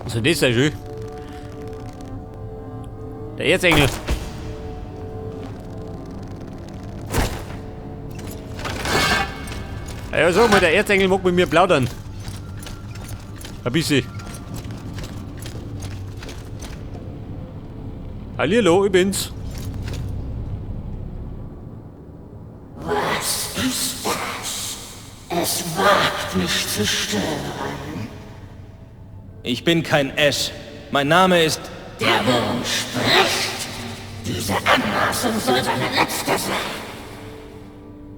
Also das ist ja schön. Der Erzengel. Ja, sag mal, der Erzengel mag mit mir plaudern. Ein bisschen. Hallihallo, ich bin's. Was ist das? Es wagt mich zu stören. Ich bin kein Ash. Mein Name ist... Der Wurm spricht. Diese Anmaßung soll seine letzte sein.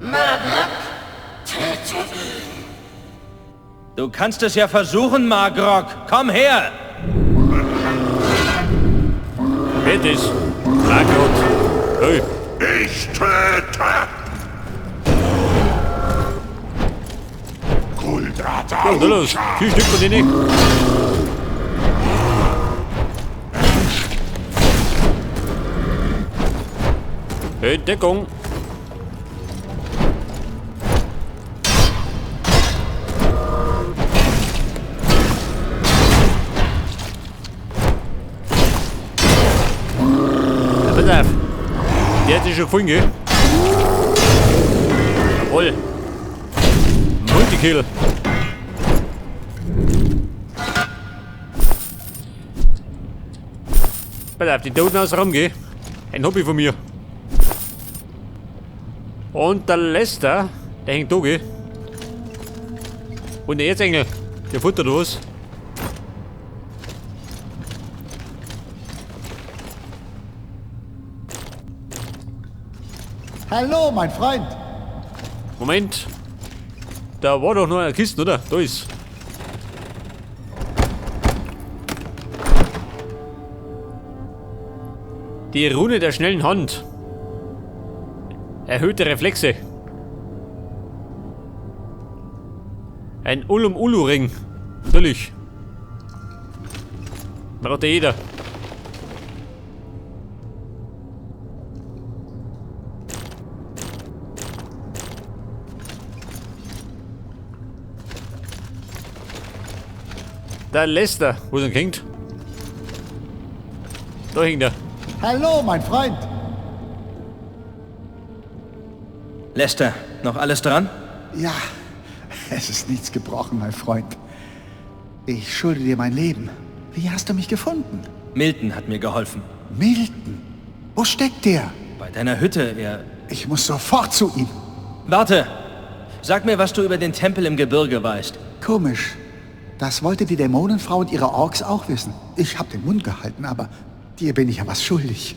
Margrok, töte ihn. Du kannst es ja versuchen, Margrok. Komm her! Wer ist? Ah Gott. Hey. Ich töte! Ja, da los. 4 Stück von denen. Hey, Deckung. Ja, pass auf. Der hat sich schon gefunden, gell? Jawohl. Multikill. Pass auf, die Toten aus Raum, gell? Ein Hobby von mir. Und der Lester, der hängt da, gell? Und der Erzengel, der futtert was. Hallo, mein Freund. Moment. Da war doch noch eine Kiste, oder? Da ist. Die Rune der schnellen Hand. Erhöhte Reflexe. Ein Ulum-Ulu-Ring. Natürlich. Braucht ja jeder. Der Lester, wo ist er hängt? Da hängt er. Hallo, mein Freund. Lester, noch alles dran? Ja, es ist nichts gebrochen, mein Freund. Ich schulde dir mein Leben. Wie hast du mich gefunden? Milton hat mir geholfen. Milton? Wo steckt der? Bei deiner Hütte, er... Ich muss sofort zu ihm. Warte! Sag mir, was du über den Tempel im Gebirge weißt. Komisch. Das wollte die Dämonenfrau und ihre Orks auch wissen. Ich habe den Mund gehalten, aber dir bin ich ja was schuldig.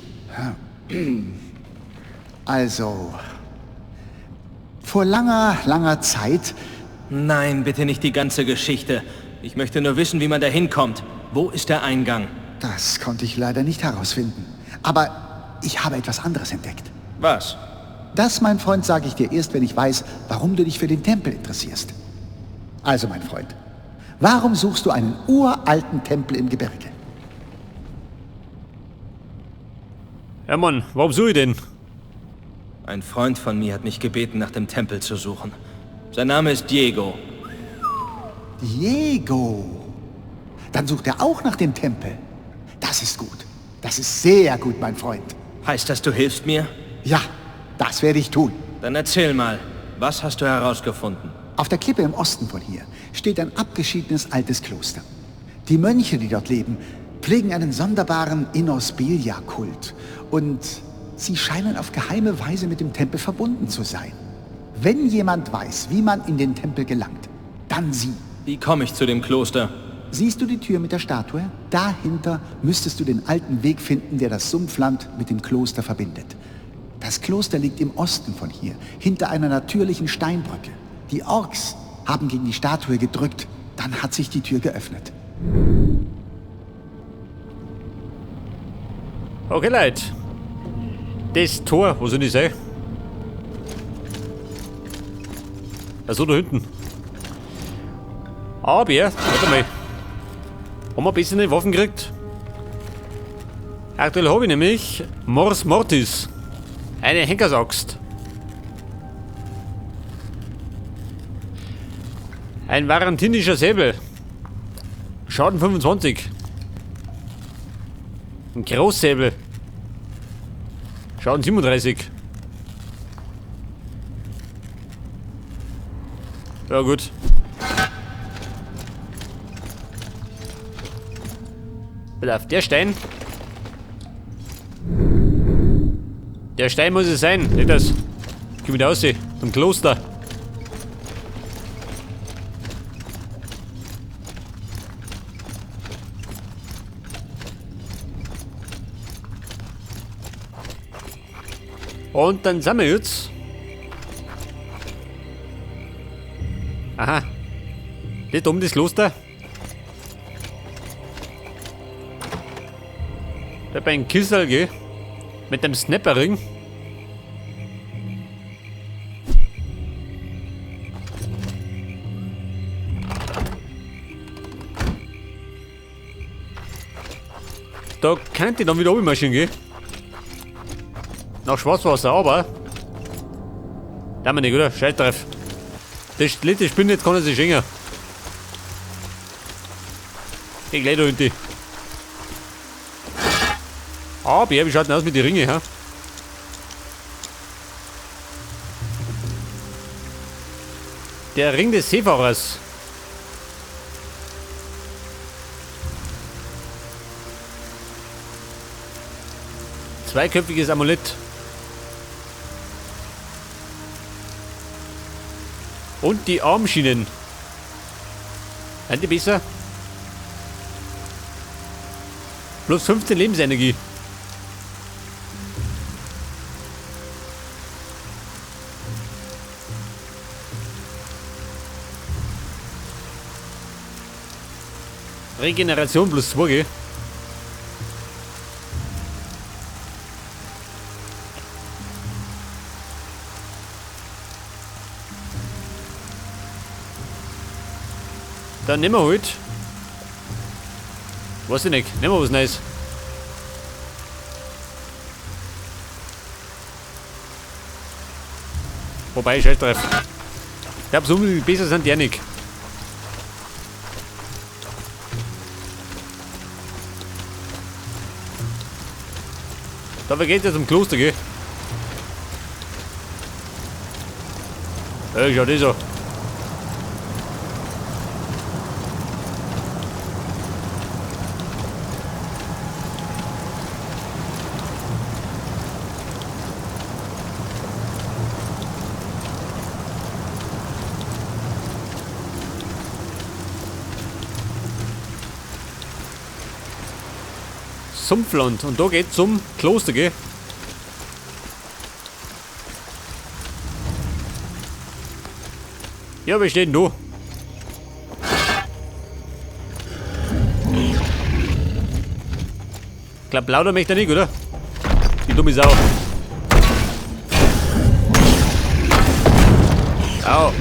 Also, vor langer, langer Zeit... Nein, bitte nicht die ganze Geschichte. Ich möchte nur wissen, wie man da hinkommt. Wo ist der Eingang? Das konnte ich leider nicht herausfinden. Aber ich habe etwas anderes entdeckt. Was? Das, mein Freund, sage ich dir erst, wenn ich weiß, warum du dich für den Tempel interessierst. Also, mein Freund, warum suchst du einen uralten Tempel im Gebirge? Ja Mann, warum suche ich denn? Ein Freund von mir hat mich gebeten, nach dem Tempel zu suchen. Sein Name ist Diego. Diego. Dann sucht er auch nach dem Tempel. Das ist gut. Das ist sehr gut, mein Freund. Heißt das, du hilfst mir? Ja, das werde ich tun. Dann erzähl mal, was hast du herausgefunden? Auf der Klippe im Osten von hier steht ein abgeschiedenes altes Kloster. Die Mönche, die dort leben, pflegen einen sonderbaren Inosbilia-Kult. Und sie scheinen auf geheime Weise mit dem Tempel verbunden zu sein. Wenn jemand weiß, wie man in den Tempel gelangt, dann sie. Wie komme ich zu dem Kloster? Siehst du die Tür mit der Statue? Dahinter müsstest du den alten Weg finden, der das Sumpfland mit dem Kloster verbindet. Das Kloster liegt im Osten von hier, hinter einer natürlichen Steinbrücke. Die Orks haben gegen die Statue gedrückt, dann hat sich die Tür geöffnet. Okay, Leute. Das Tor, wo sind die sei? Also da hinten. Aber, warte mal. Haben wir bessere Waffen gekriegt? Aktuell habe ich nämlich Mors Mortis. Eine Henkersaxt. Ein varantinischer Säbel. Schaden 25. Ein Großsäbel. Schaden 37. Ja gut. Auf der Stein. Der Stein muss es sein, nicht das. Geh wieder raus, zum Kloster. Und dann sind wir jetzt. Aha. Nicht um das Kloster. Da bei einem Kissel, gell? Mit dem Snapperring. Da könnte ich dann wieder oben marschieren, gell? Nach Schwarzwasser, aber. Da haben wir nicht, oder? Scheiß drauf. Das letzte Spinne, jetzt kann er sich schenken. Geh gleich da hinten. Ah, Bär, wie schaut denn aus mit den Ringen, ha? Der Ring des Seefahrers. Zweiköpfiges Amulett. Und die Armschienen. Sind die besser? Plus 15 Lebensenergie. Regeneration plus 2, gell? Dann nehmen wir halt. Weiß ich nicht, nehmen wir was Neues. Wobei, scheiß drauf. Ich glaube, so viel besser sind die ja nicht. Dabei geht es ja zum Kloster, gell? Ja, schau das an. Sumpfland. Und da geht's zum Kloster, gell? Ja, wir stehen da. Ich glaub, lauter möchte er nicht, oder? Die dumme Sau. Au.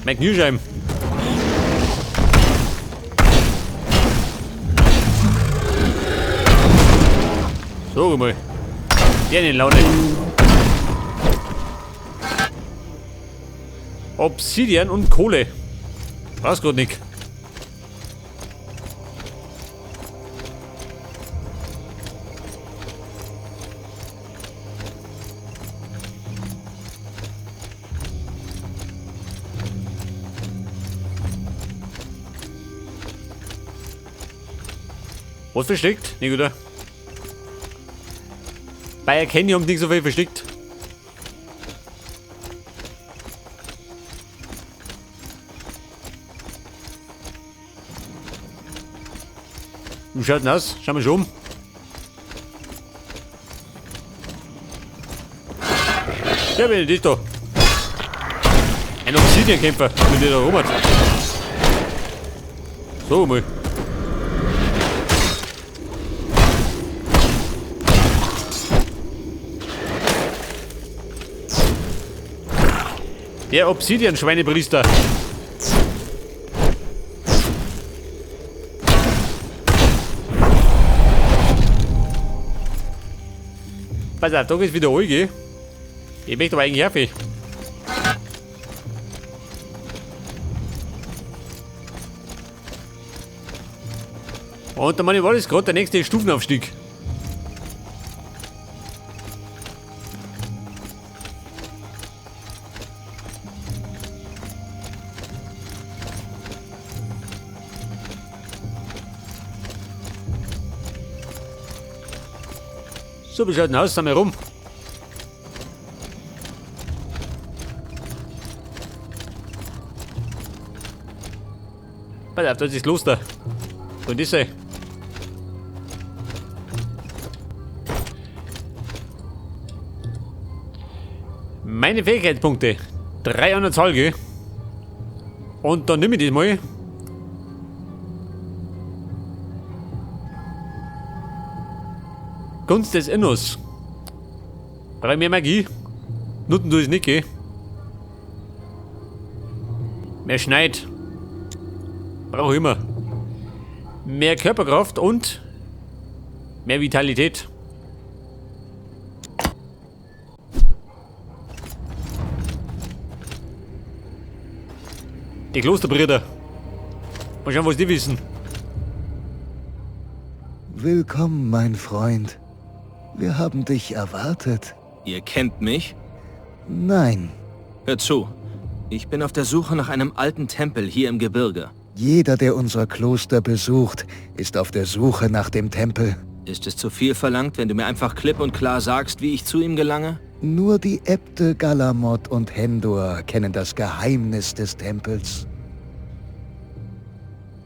Mein Kniescheiben. So mal. Der in Laune. Obsidian und Kohle. Brauchst grad nicht. Was versteckt? Nicht, oder? Bei Erkennen haben nicht so viel versteckt. Wie schaut denn aus? Schauen wir schon um. Ja, bin ich da. Ein Obsidian-Kämpfer, wenn der da rum hat. So mal. Der Obsidian-Schweinepriester. Pass auf, da geht's wieder ruhig, gell? Ich möchte aber eigentlich helfen. Und der Manival ist gerade der nächste Stufenaufstieg. So, wie schaut denn aus? Sind wir rum? Pass auf, da ist das Kloster. Und ist er. Meine Fähigkeitspunkte. 3 an der Zahl, gell? Und dann nehme ich das mal. Gunst des Innos. Brauche ich mehr Magie? Nutzen du es nicht, gell? Mehr Schneid. Brauche ich immer. Mehr Körperkraft und mehr Vitalität. Die Klosterbrüder. Mal schauen, was die wissen. Willkommen, mein Freund. Wir haben dich erwartet. Ihr kennt mich? Nein, Hört zu. Ich bin auf der Suche nach einem alten Tempel hier im Gebirge. jeder, der unser Kloster besucht, ist auf der Suche nach dem Tempel. Ist es zu viel verlangt, wenn du mir einfach klipp und klar sagst, wie ich zu ihm gelange? Nur die Äbte Galamot und Hendor kennen das Geheimnis des Tempels.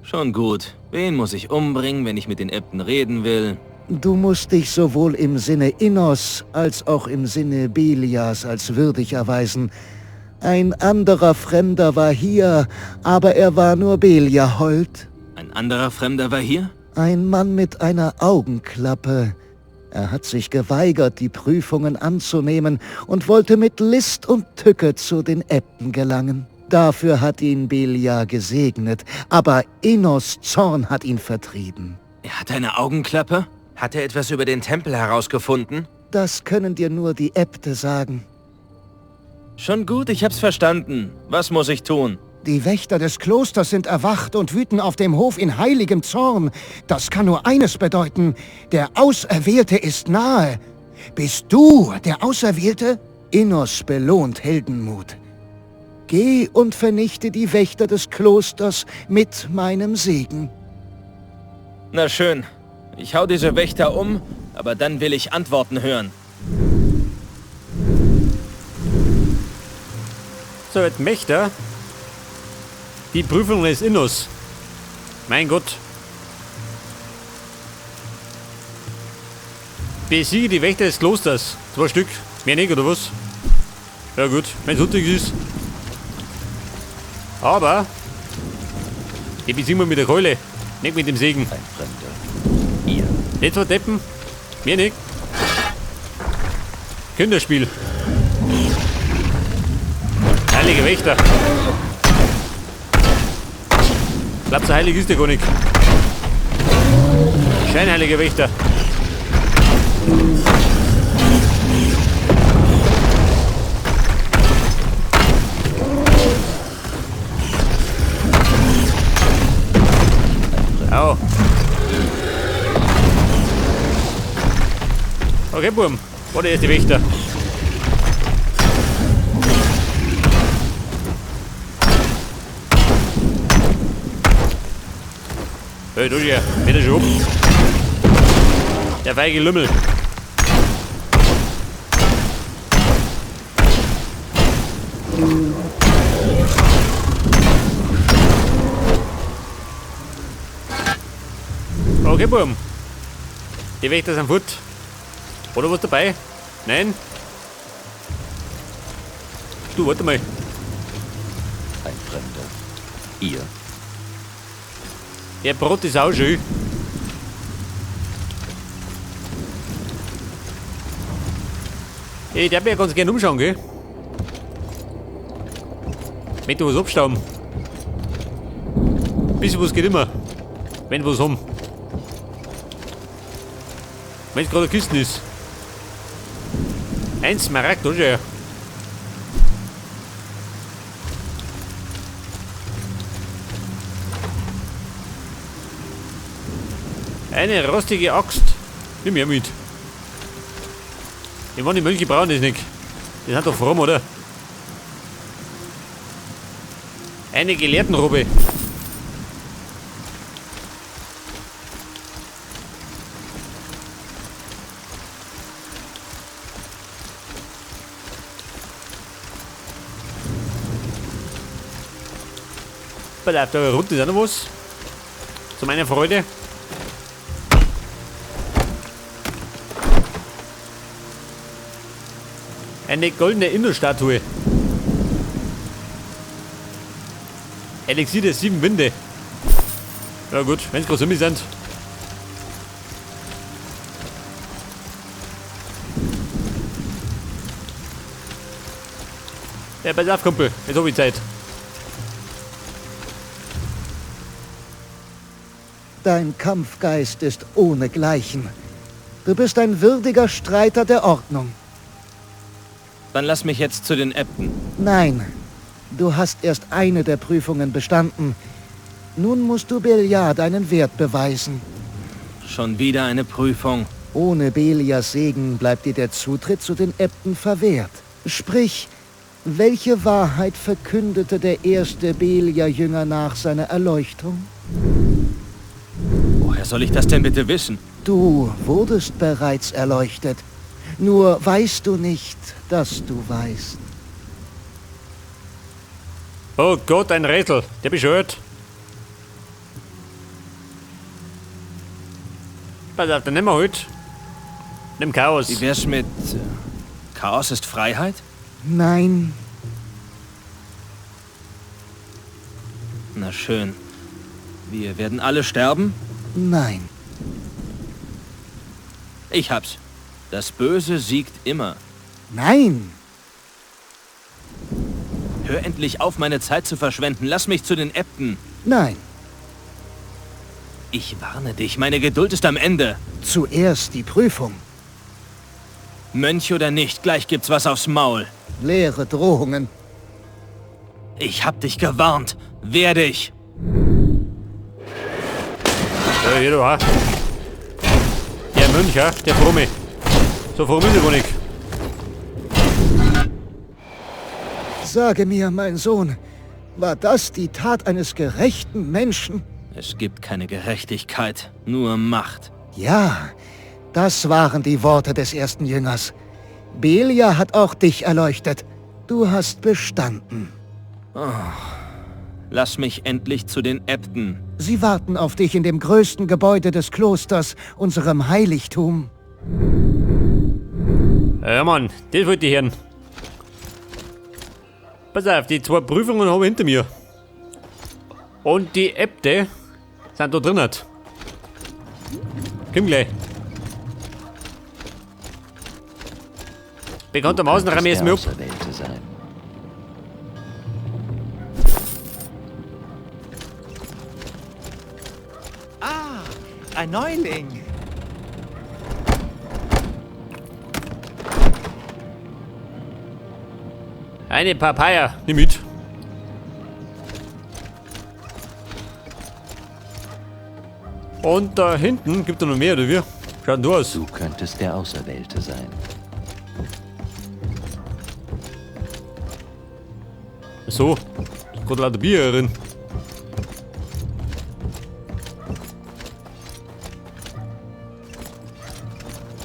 Schon gut. Wen muss ich umbringen, wenn ich mit den Äbten reden will? Du musst dich sowohl im Sinne Innos als auch im Sinne Belias als würdig erweisen. Ein anderer Fremder war hier, aber er war nur Belia hold. Ein anderer Fremder war hier? Ein Mann mit einer Augenklappe. Er hat sich geweigert, die Prüfungen anzunehmen und wollte mit List und Tücke zu den Äbten gelangen. Dafür hat ihn Belia gesegnet, aber Innos Zorn hat ihn vertrieben. Er hat eine Augenklappe? Hat er etwas über den Tempel herausgefunden? Das können dir nur die Äbte sagen. Schon gut, ich hab's verstanden. Was muss ich tun? Die Wächter des Klosters sind erwacht und wüten auf dem Hof in heiligem Zorn. Das kann nur eines bedeuten. Der Auserwählte ist nahe. Bist du der Auserwählte? Innos belohnt Heldenmut. Geh und vernichte die Wächter des Klosters mit meinem Segen. Na schön. Ich hau diese Wächter um, aber dann will ich Antworten hören. So, jetzt Mächter. Die Prüfung des Innos. Mein Gott. Besiege die Wächter des Klosters. 2 Stück. Mehr nicht, oder was? Ja gut, wenn es nötig ist. Aber die besiegen wir mit der Keule, nicht mit dem Segen. Ein Fremder. Ihr. Nicht verdeppen. Mir nicht. Kinderspiel. Heilige Wächter. Glaubst du, heilig ist der gar nicht. Scheinheilige Wächter. Au. Okay, Burm. Wo der erste Wächter? Hey, du hier. Bitte schon. Der feige Lümmel. Okay, Burm. Die Wächter sind fort. Oder was dabei? Nein? Du, warte mal. Ein Fremder. Ihr. Der Brot ist auch schön. Ich darf mir ja ganz gerne umschauen, gell? Möchte was abstauben. Bisschen was geht immer. Wenn wir was haben. Wenn es gerade eine Kiste ist. Ein Smaragd, da schon. Eine rostige Axt. Nimm mir mit. Ich meine, die Mönche brauchen das nicht. Die sind doch fromm, oder? Eine Gelehrtenrobe. Da runter ist auch noch was. Zu meiner Freude. Eine goldene Indostatue. Elixier der 7 Winde. Ja gut, wenn es groß Zombies sind. Ja, pass auf, Kumpel. Jetzt hab ich Zeit. Dein Kampfgeist ist ohnegleichen. Du bist ein würdiger Streiter der Ordnung. Dann lass mich jetzt zu den Äbten. Nein, du hast erst eine der Prüfungen bestanden. Nun musst du Belia deinen Wert beweisen. Schon wieder eine Prüfung. Ohne Belias Segen bleibt dir der Zutritt zu den Äbten verwehrt. Sprich, welche Wahrheit verkündete der erste Belia-Jünger nach seiner Erleuchtung? Woher soll ich das denn bitte wissen? Du wurdest bereits erleuchtet. Nur weißt du nicht, dass du weißt. Oh Gott, ein Rätsel. Der bescheuert. Pass auf, dann nehmen wir halt. Nimm Chaos. Wie wär's mit... Chaos ist Freiheit? Nein, Na schön. Wir werden alle sterben? nein. Ich hab's. Das Böse siegt immer. Nein! Hör endlich auf, meine Zeit zu verschwenden. Lass mich zu den Äbten. Nein. Ich warne dich, meine Geduld ist am Ende. Zuerst die Prüfung. Mönch oder nicht, gleich gibt's was aufs Maul. Leere Drohungen. Ich hab dich gewarnt. Wehr dich. Ja, hier du, ha. Der Mönch, ha? Der Fromme. So fromm ist er wohl nicht. Sage mir, mein Sohn, war das die Tat eines gerechten Menschen? Es gibt keine Gerechtigkeit, nur Macht. Ja, das waren die Worte des ersten Jüngers. Belia hat auch dich erleuchtet. Du hast bestanden. Lass mich endlich zu den Äbten. Sie warten auf dich in dem größten Gebäude des Klosters, unserem Heiligtum. Ja, Mann, das wollte ich hören. Pass auf, die 2 Prüfungen habe ich hinter mir. Und die Äbte sind da drinnen. Komm gleich. Bekanntermaßen ramme ich es mir ab. Auserwählte sein. Ein Neuling. Eine Papaya, nimm mit. Und da hinten gibt es noch mehr, oder wie? Schaut du aus. Du könntest der Auserwählte sein. So, gerade lauter Bier drin.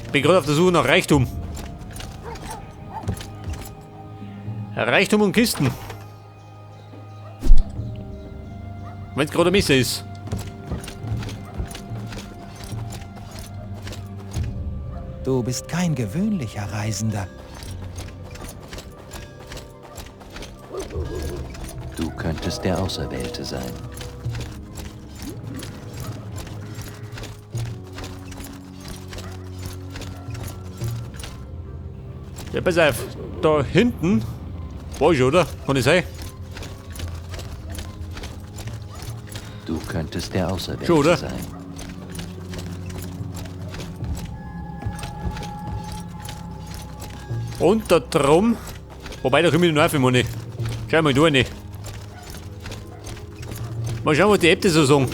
Bin gerade auf der Suche nach Reichtum. Reichtum und Kisten. Wenn es gerade eine Messe ist. Du bist kein gewöhnlicher Reisender. Du könntest der Auserwählte sein. Ja, pass auf. Da hinten war ich, oder? Kann ich sein? Du könntest der Schon, Auserwählte oder? sein. Und da drum. Wobei, da komme ich noch auf, Mann. Schau mal da rein. Mal schauen, was die Äbte so sagen.